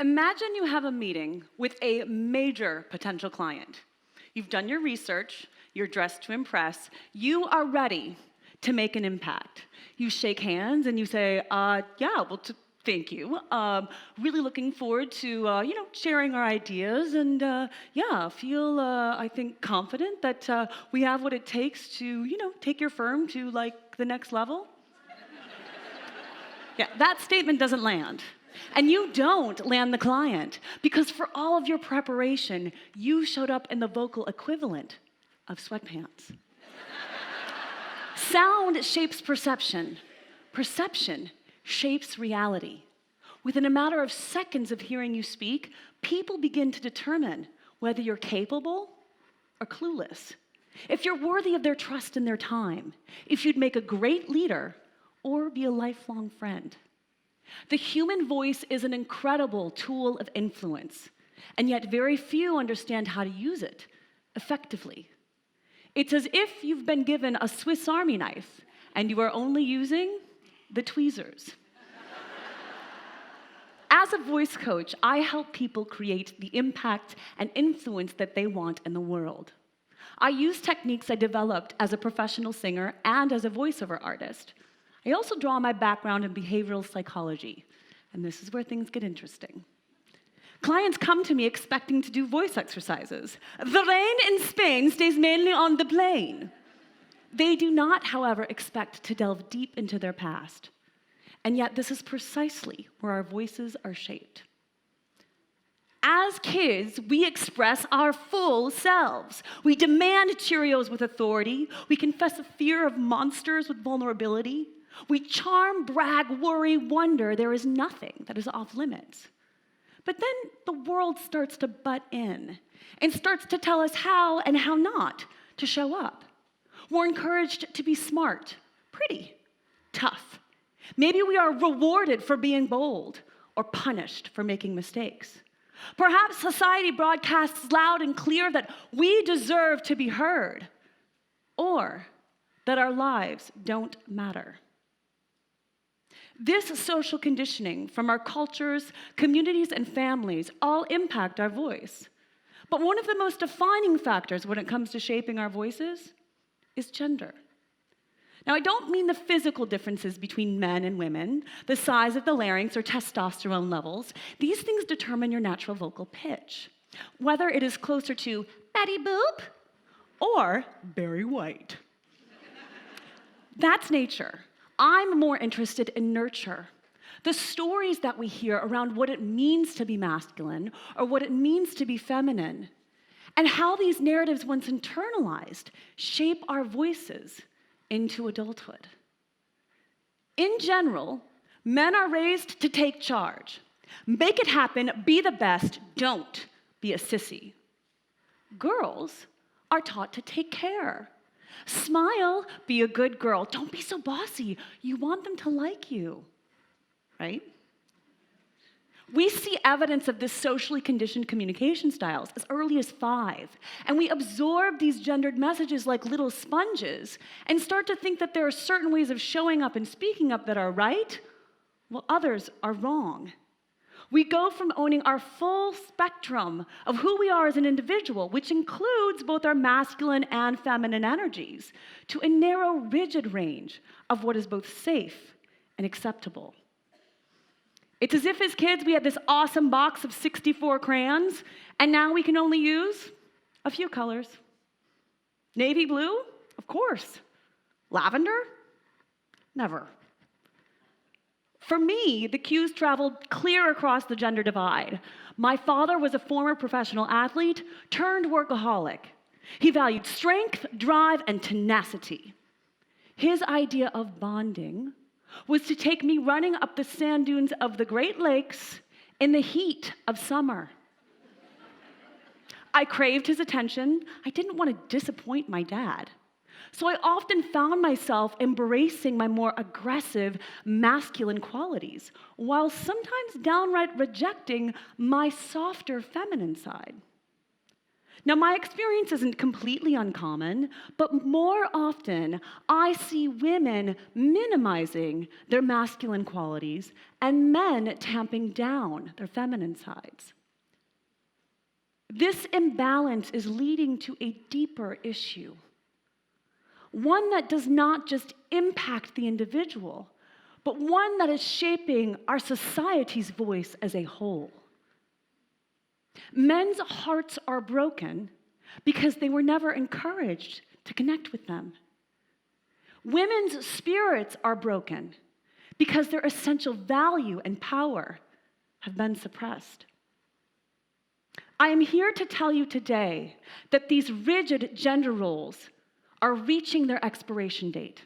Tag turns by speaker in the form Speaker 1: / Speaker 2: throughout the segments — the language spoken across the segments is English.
Speaker 1: Imagine you have a meeting with a major potential client. You've done your research, you're dressed to impress, you are ready to make an impact. You shake hands and you say, thank you. Really looking forward to, sharing our ideas and, feel, I think, confident that we have what it takes to, take your firm to, the next level. Yeah, that statement doesn't land. And you don't land the client because for all of your preparation, you showed up in the vocal equivalent of sweatpants. Sound shapes perception. Perception shapes reality. Within a matter of seconds of hearing you speak, people begin to determine whether you're capable or clueless, if you're worthy of their trust and their time, if you'd make a great leader or be a lifelong friend. The human voice is an incredible tool of influence, and yet very few understand how to use it effectively. It's as if you've been given a Swiss Army knife and you are only using the tweezers. As a voice coach, I help people create the impact and influence that they want in the world. I use techniques I developed as a professional singer and as a voiceover artist. I also draw on my background in behavioral psychology, and this is where things get interesting. Clients come to me expecting to do voice exercises. The rain in Spain stays mainly on the plain. They do not, however, expect to delve deep into their past. And yet this is precisely where our voices are shaped. As kids, we express our full selves. We demand Cheerios with authority. We confess a fear of monsters with vulnerability. We charm, brag, worry, wonder. There is nothing that is off limits. But then the world starts to butt in and starts to tell us how and how not to show up. We're encouraged to be smart, pretty, tough. Maybe we are rewarded for being bold or punished for making mistakes. Perhaps society broadcasts loud and clear that we deserve to be heard or that our lives don't matter. This social conditioning from our cultures, communities, and families all impact our voice. But one of the most defining factors when it comes to shaping our voices is gender. Now, I don't mean the physical differences between men and women, the size of the larynx or testosterone levels. These things determine your natural vocal pitch, whether it is closer to Betty Boop or Barry White. That's nature. I'm more interested in nurture. The stories that we hear around what it means to be masculine or what it means to be feminine, and how these narratives, once internalized, shape our voices into adulthood. In general, men are raised to take charge. Make it happen, be the best, don't be a sissy. Girls are taught to take care. Smile, be a good girl. Don't be so bossy. You want them to like you, right? We see evidence of this socially conditioned communication styles as early as 5, and we absorb these gendered messages like little sponges and start to think that there are certain ways of showing up and speaking up that are right, while others are wrong. We go from owning our full spectrum of who we are as an individual, which includes both our masculine and feminine energies, to a narrow, rigid range of what is both safe and acceptable. It's as if as kids we had this awesome box of 64 crayons, and now we can only use a few colors. Navy blue? Of course. Lavender? Never. For me, the cues traveled clear across the gender divide. My father was a former professional athlete turned workaholic. He valued strength, drive, and tenacity. His idea of bonding was to take me running up the sand dunes of the Great Lakes in the heat of summer. I craved his attention. I didn't want to disappoint my dad. So I often found myself embracing my more aggressive masculine qualities, while sometimes downright rejecting my softer feminine side. Now, my experience isn't completely uncommon, but more often I see women minimizing their masculine qualities and men tamping down their feminine sides. This imbalance is leading to a deeper issue, one that does not just impact the individual, but one that is shaping our society's voice as a whole. Men's hearts are broken because they were never encouraged to connect with them. Women's spirits are broken because their essential value and power have been suppressed. I am here to tell you today that these rigid gender roles are reaching their expiration date.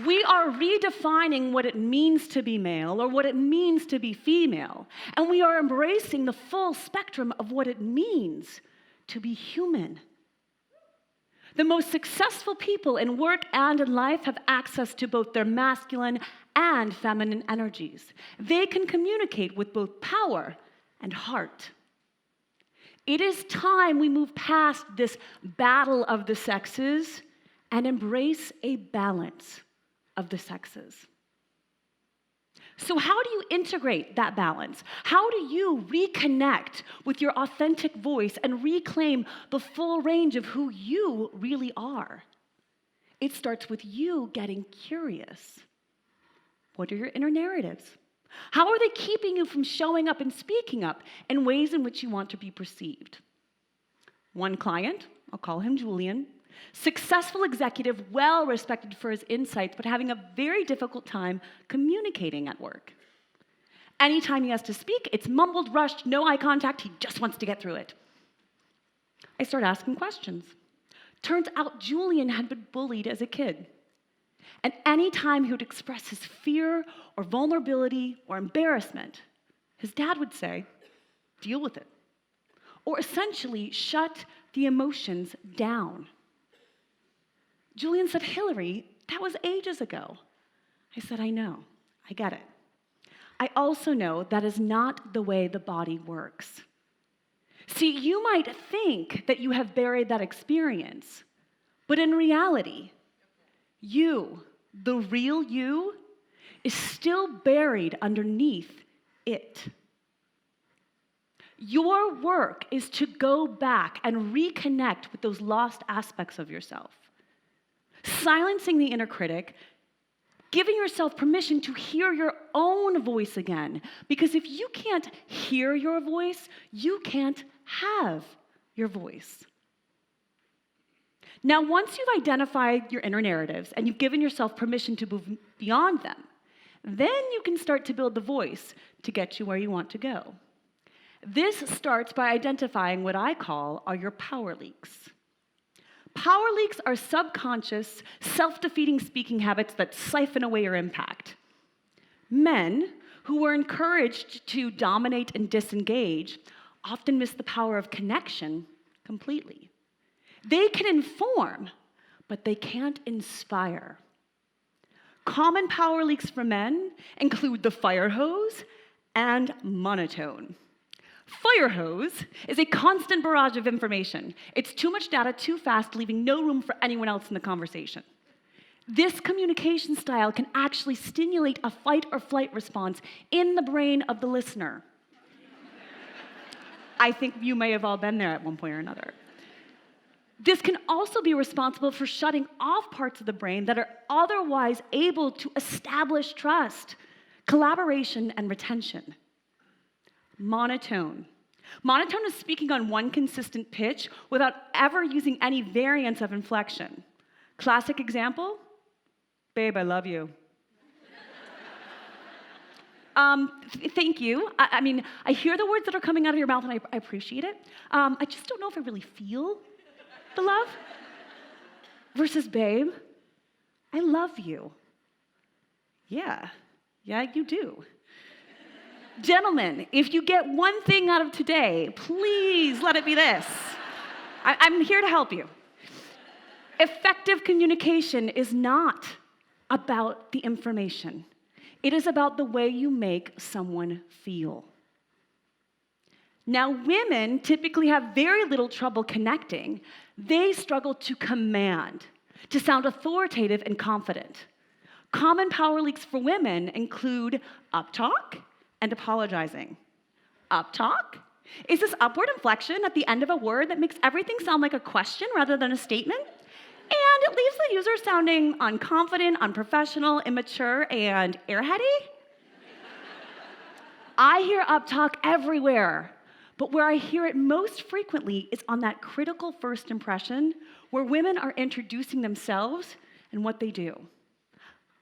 Speaker 1: We are redefining what it means to be male or what it means to be female, and we are embracing the full spectrum of what it means to be human. The most successful people in work and in life have access to both their masculine and feminine energies. They can communicate with both power and heart. It is time we move past this battle of the sexes and embrace a balance of the sexes. So how do you integrate that balance? How do you reconnect with your authentic voice and reclaim the full range of who you really are? It starts with you getting curious. What are your inner narratives? How are they keeping you from showing up and speaking up in ways in which you want to be perceived? One client, I'll call him Julian, successful executive, well respected for his insights, but having a very difficult time communicating at work. Anytime he has to speak, it's mumbled, rushed, no eye contact, he just wants to get through it. I start asking questions. Turns out Julian had been bullied as a kid. And anytime he would express his fear or vulnerability or embarrassment, his dad would say, "Deal with it." Or essentially, shut the emotions down. Julian said, "Hillary, that was ages ago." I said, "I know, I get it. I also know that is not the way the body works. See, you might think that you have buried that experience, but in reality, you, the real you, is still buried underneath it. Your work is to go back and reconnect with those lost aspects of yourself. Silencing the inner critic, giving yourself permission to hear your own voice again. Because if you can't hear your voice, you can't have your voice." Now, once you've identified your inner narratives and you've given yourself permission to move beyond them, then you can start to build the voice to get you where you want to go. This starts by identifying what I call are your power leaks. Power leaks are subconscious, self-defeating speaking habits that siphon away your impact. Men who were encouraged to dominate and disengage often miss the power of connection completely. They can inform, but they can't inspire. Common power leaks for men include the fire hose and monotone. Fire hose is a constant barrage of information. It's too much data too fast, leaving no room for anyone else in the conversation. This communication style can actually stimulate a fight or flight response in the brain of the listener. I think you may have all been there at one point or another. This can also be responsible for shutting off parts of the brain that are otherwise able to establish trust, collaboration, and retention. Monotone. Monotone is speaking on one consistent pitch without ever using any variance of inflection. Classic example, "Babe, I love you." Thank you. I mean, I hear the words that are coming out of your mouth and I appreciate it. I just don't know if I really feel the love. Versus, "Babe, I love you." Yeah, you do. Gentlemen, if you get one thing out of today, please let it be this. I'm here to help you. Effective communication is not about the information. It is about the way you make someone feel. Now, women typically have very little trouble connecting. They struggle to command, to sound authoritative and confident. Common power leaks for women include uptalk and apologizing. Uptalk is this upward inflection at the end of a word that makes everything sound like a question rather than a statement, and it leaves the user sounding unconfident, unprofessional, immature, and airheady. I hear uptalk everywhere, but where I hear it most frequently is on that critical first impression where women are introducing themselves and what they do.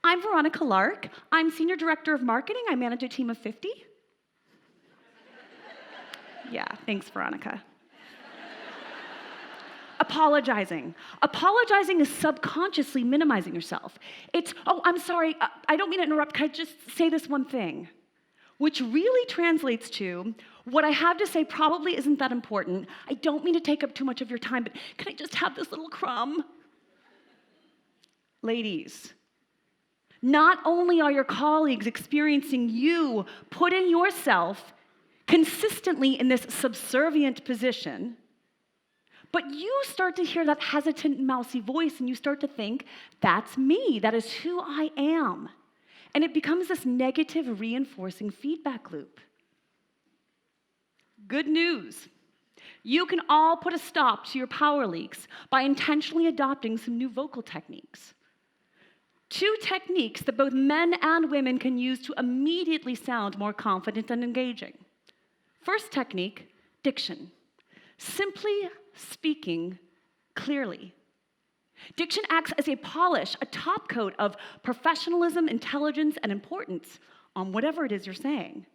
Speaker 1: I'm Veronica Lark. I'm Senior Director of Marketing. I manage a team of 50. Yeah, thanks, Veronica. Apologizing. Apologizing is subconsciously minimizing yourself. It's, oh, I'm sorry, I don't mean to interrupt. Can I just say this one thing? Which really translates to, what I have to say probably isn't that important. I don't mean to take up too much of your time, but can I just have this little crumb? Ladies, not only are your colleagues experiencing you putting yourself consistently in this subservient position, but you start to hear that hesitant, mousy voice and you start to think, that's me, that is who I am. And it becomes this negative reinforcing feedback loop. Good news. You can all put a stop to your power leaks by intentionally adopting some new vocal techniques. 2 techniques that both men and women can use to immediately sound more confident and engaging. First technique, diction. Simply speaking clearly. Diction acts as a polish, a top coat of professionalism, intelligence, and importance on whatever it is you're saying.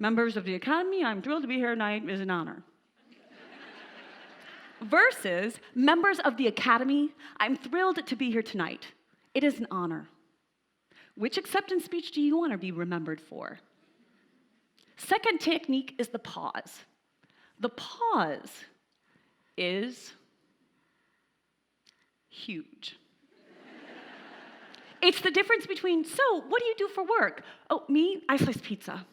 Speaker 1: Members of the Academy, I'm thrilled to be here tonight. It is an honor. Versus, members of the Academy, I'm thrilled to be here tonight. It is an honor. Which acceptance speech do you want to be remembered for? Second technique is the pause. The pause is huge. It's the difference between, so, what do you do for work? Oh, me? I slice pizza.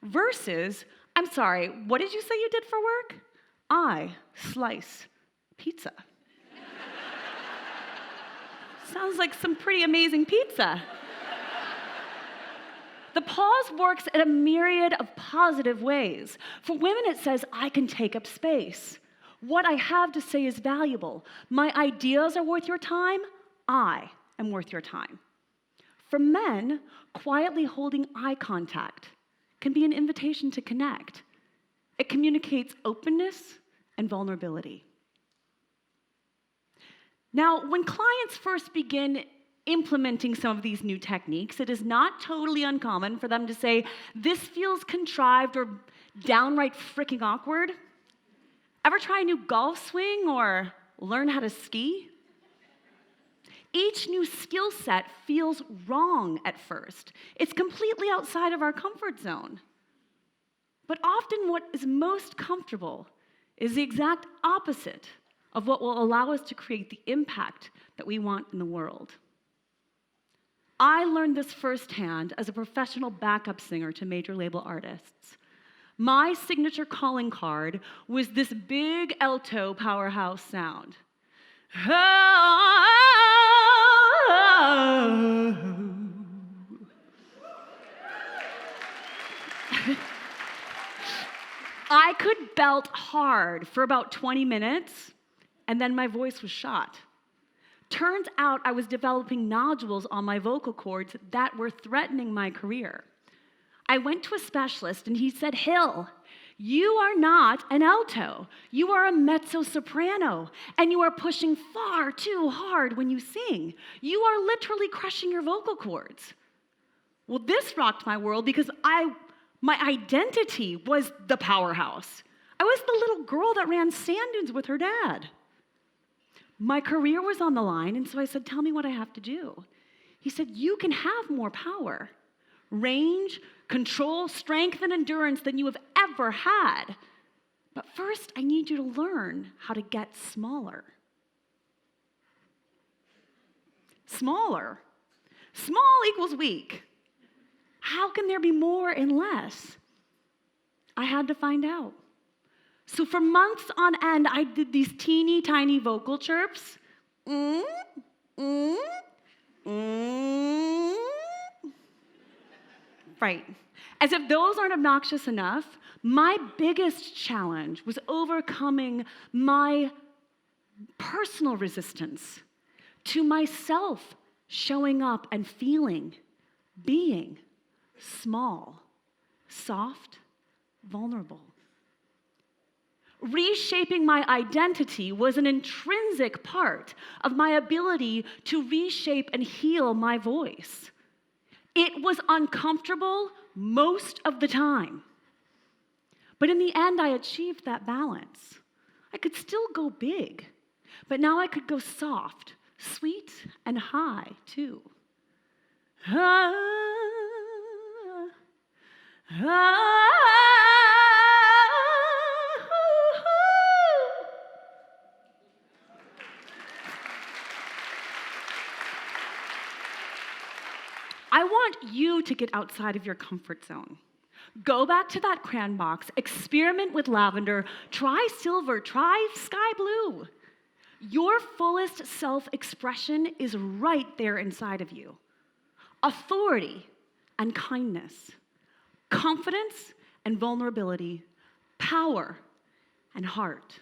Speaker 1: Versus, I'm sorry, what did you say you did for work? I slice pizza. Sounds like some pretty amazing pizza. The pause works in a myriad of positive ways. For women, it says, I can take up space. What I have to say is valuable. My ideas are worth your time. I am worth your time. For men, quietly holding eye contact can be an invitation to connect. It communicates openness and vulnerability. Now, when clients first begin implementing some of these new techniques, it is not totally uncommon for them to say, this feels contrived or downright freaking awkward. Ever try a new golf swing or learn how to ski? Each new skill set feels wrong at first. It's completely outside of our comfort zone. But often what is most comfortable is the exact opposite of what will allow us to create the impact that we want in the world. I learned this firsthand as a professional backup singer to major label artists. My signature calling card was this big alto powerhouse sound. I could belt hard for about 20 minutes, and then my voice was shot. Turns out I was developing nodules on my vocal cords that were threatening my career. I went to a specialist, and he said, Hill, you are not an alto. You are a mezzo-soprano, and you are pushing far too hard when you sing. You are literally crushing your vocal cords. Well, this rocked my world because my identity was the powerhouse. I was the little girl that ran sand dunes with her dad. My career was on the line, and so I said, tell me what I have to do. He said, you can have more power, range, control, strength, and endurance than you have ever had. But first, I need you to learn how to get smaller. Smaller. Small equals weak. how can there be more and less? I had to find out. So for months on end, I did these teeny tiny vocal chirps. Right. As if those aren't obnoxious enough, my biggest challenge was overcoming my personal resistance to myself showing up and feeling, being small, soft, vulnerable. Reshaping my identity was an intrinsic part of my ability to reshape and heal my voice. It was uncomfortable most of the time. But in the end, I achieved that balance. I could still go big, but now I could go soft, sweet, and high, too. Ah, ah, I want you to get outside of your comfort zone. Go back to that crayon box, experiment with lavender, try silver, try sky blue. Your fullest self-expression is right there inside of you. Authority and kindness, confidence and vulnerability, power and heart.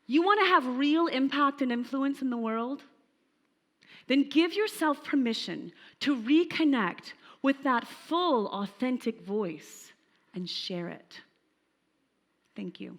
Speaker 1: You want to have real impact and influence in the world? Then give yourself permission to reconnect with that full, authentic voice and share it. Thank you.